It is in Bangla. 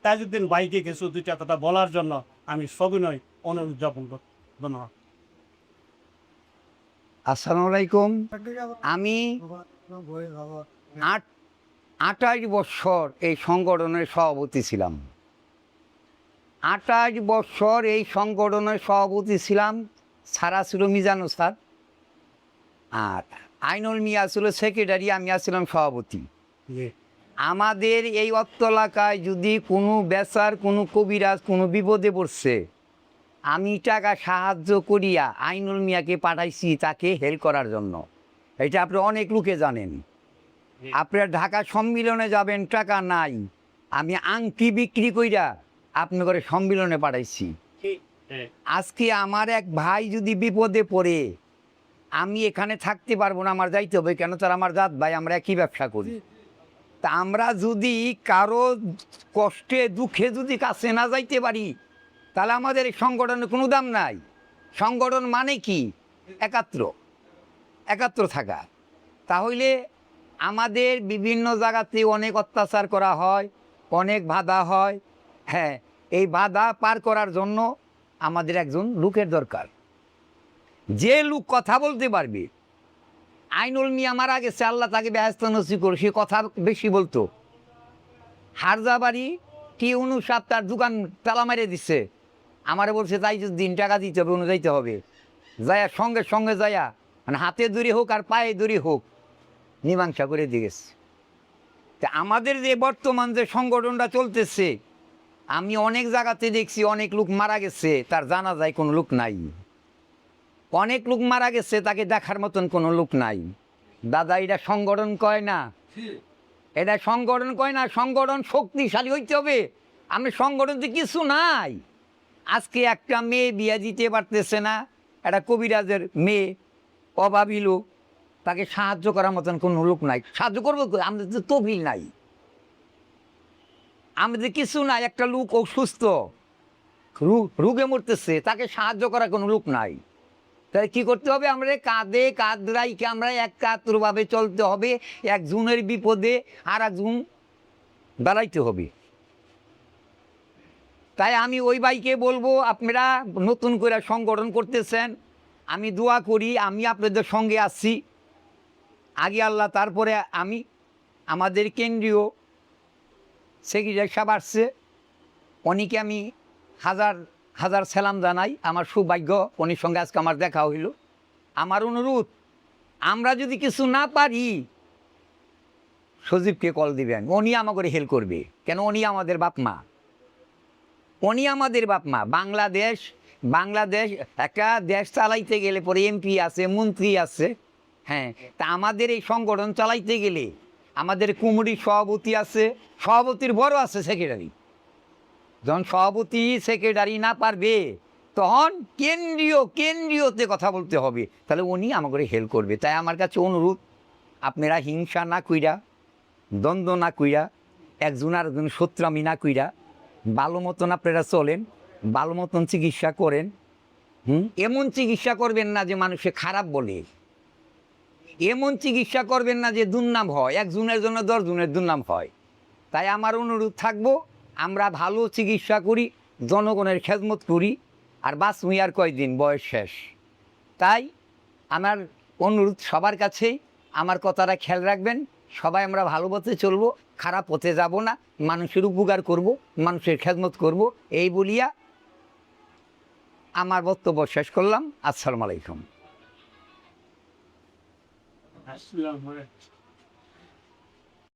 তাজউদ্দিন ভাইকে কিছু দুইটা কথা বলার জন্য আমি সবিনয় অনুরোধ জ্ঞাপন করি। ধন্যবাদ। আসসালামু আলাইকুম। আমি 28 বছর এই সংগঠনের সভাপতি ছিলাম। 28 বছর এই সংগঠনের সভাপতি ছিলাম। সারা ছিল মিজানু স্যার, আর আইনুল মিয়া ছিল সেক্রেটারি, আমি ছিলাম সভাপতি। আমাদের এই অত্র এলাকায় যদি কোনো বেচার কোনো কবিরাজ কোনো বিপদে পড়ছে, আমি টাকা সাহায্য করিয়া আইনুল মিয়াকে পাঠাইছি তাকে হেল্প করার জন্য। এটা আপনি অনেক লোকে জানেন। আপনার ঢাকা সম্মিলনে যাবেন, টাকা নাই, আমি আংটি বিক্রি কইরা আপনি করে সম্মিলনে পাঠাইছি। আজকে আমার এক ভাই যদি বিপদে পড়ে, আমি এখানে থাকতে পারবো না, আমার যাইতে হবে, কেন তার আমার জাত ভাই, আমরা একই ব্যবসা করি। তা আমরা যদি কারো কষ্টে দুঃখে যদি কাছে না যাইতে পারি, তাহলে আমাদের এই সংগঠনের কোনো দাম নাই। সংগঠন মানে কি? একাত্র থাকা। তাহলে আমাদের বিভিন্ন জায়গাতে অনেক অত্যাচার করা হয়, অনেক বাধা হয়। হ্যাঁ, এই বাধা পার করার জন্য আমাদের একজন লোকের দরকার, যে লোক কথা বলতে পারবে। আইনুল মিয়া মারা গেছে, আল্লাহ তাকে বেহেশত নসিব করুক, সে কথা বেশি বলতো। হারজাবাড়ি কি অনুসাপ তার দোকান তালা মেরে দিচ্ছে, আমারে বলছে তাজউদ্দিন টাকা দিতে হবে, অনুযাইতে হবে। যায়া সঙ্গে সঙ্গে যায়া মানে হাতে দড়ি হোক আর পায়ে দড়ি হোক মীমাংসা করে দিয়ে গেছে। তা আমাদের যে বর্তমান যে সংগঠনটা চলতেছে, আমি অনেক জায়গাতে দেখছি অনেক লোক মারা গেছে, তার জানা যায় কোনো লোক নাই। অনেক লোক মারা গেছে, তাকে দেখার মতন কোনো লোক নাই। দাদা, এটা সংগঠন কয় না, এটা সংগঠন কয় না। সংগঠন শক্তিশালী হইতে হবে। আমি সংগঠনতে কিছু নাই। আজকে একটা মেয়ে বিয়ে দিতে পারতেছে না, একটা কবিরাজের মেয়ে, অভাবী লোক, তাকে সাহায্য করার মতন কোনো লোক নাই। সাহায্য করবো, আমাদের তো তহবিল নাই, আমাদের কিছু নাই। একটা লোক অসুস্থ, রোগে মরতেছে, তাকে সাহায্য করার কোনো লোক নাই। তাহলে কী করতে হবে? আমরা কাঁধে কাঁধ রাইকে আমরা একাত্রভাবে চলতে হবে। একজনের বিপদে আর একজন দাঁড়াইতে হবে। তাই আমি ওই ভাইকে বলবো, আপনারা নতুন করে সংগঠন করতেছেন, আমি দোয়া করি, আমি আপনাদের সঙ্গে আসছি। আগে আল্লাহ, তারপরে আমি। আমাদের কেন্দ্রীয় সেক্রেটারি সাহেব আসছে, উনিকে আমি হাজার হাজার সালাম জানাই। আমার সৌভাগ্য, উনির সঙ্গে আজকে আমার দেখা হইল। আমার অনুরোধ, আমরা যদি কিছু না পারি, সজীবকে কল দিবেন, উনি আমাকে হেল্প করবে। কেন? উনি আমাদের বাপ মা, উনি আমাদের বাপ মা। বাংলাদেশ একটা দেশ চালাইতে গেলে পরে এমপি আছে, মন্ত্রী আছে। হ্যাঁ, তা আমাদের এই সংগঠন চালাইতে গেলে আমাদের কুমুরির সভাপতি আছে, সভাপতির বড় আছে সেক্রেটারি। যখন সভাপতি সেক্রেটারি না পারবে, তখন কেন্দ্রীয়তে কথা বলতে হবে, তাহলে উনি আমাকে হেল্প করবে। তাই আমার কাছে অনুরোধ, আপনারা হিংসা না কইরা, দ্বন্দ্ব না কইরা, একজন আর একজন শত্রুমি না কইরা ভালো মতন আপনারা চলেন, ভালো মতন চিকিৎসা করেন। এমন চিকিৎসা করবেন না যে মানুষে খারাপ বলে, এমন চিকিৎসা করবেন না যে দুর্নাম হয়, একজনের জন্য 10 জনের দুর্নাম হয়। তাই আমার অনুরোধ থাকবো, আমরা ভালো চিকিৎসা করি, জনগণের খেদমত করি, আর বাঁচমই আর কয়দিন, বয়স শেষ। তাই আমার অনুরোধ সবার কাছেই, আমার কথাটা খেয়াল রাখবেন। সবাই আমরা ভালো পথে চলবো, খারাপ পথে যাব না, মানুষের উপকার করব, মানুষের খেদমত করব, এই বলিয়া আমার বক্তব্য শেষ করলাম। আসসালামু আলাইকুম।